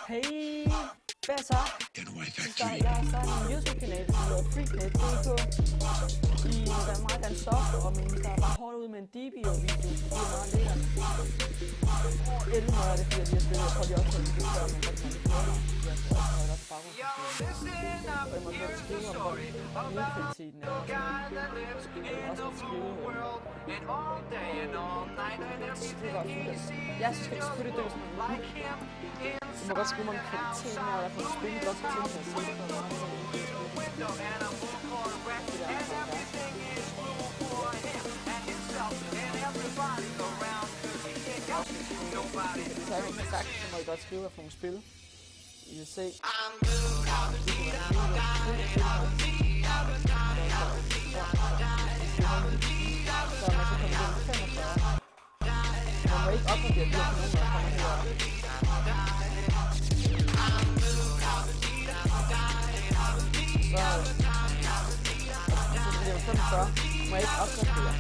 Hey, hvad så? Jeg har startet en YouTube-kanal, som hedder Freaknet.dk. Der er meget gerne soft, og men der er bare hårdt ud med en DBO-video. Det er meget lækkert. Ellers er det, fordi jeg lige har spillet. Jeg prøver lige også at det før, men godt kan det føre mig. Jeg tror også, at der er baggrund. Og jeg må godt skrive om, hvor lydkvaliteten er. Jeg også skrive. Jeg synes, det er selvfølgelig død som en like. Du må godt skrive mig om kvaliteten af, hvad for et spil, godt for ting, at se, når der er noget, så har jeg sagt, så må I godt skrive, hvad for nogle spil I vil se. Så man kan komme igennem 45. Man må ikke opgradere de her kommuner, der kommer heroppe. Så bliver det 45, må jeg ikke opgradere.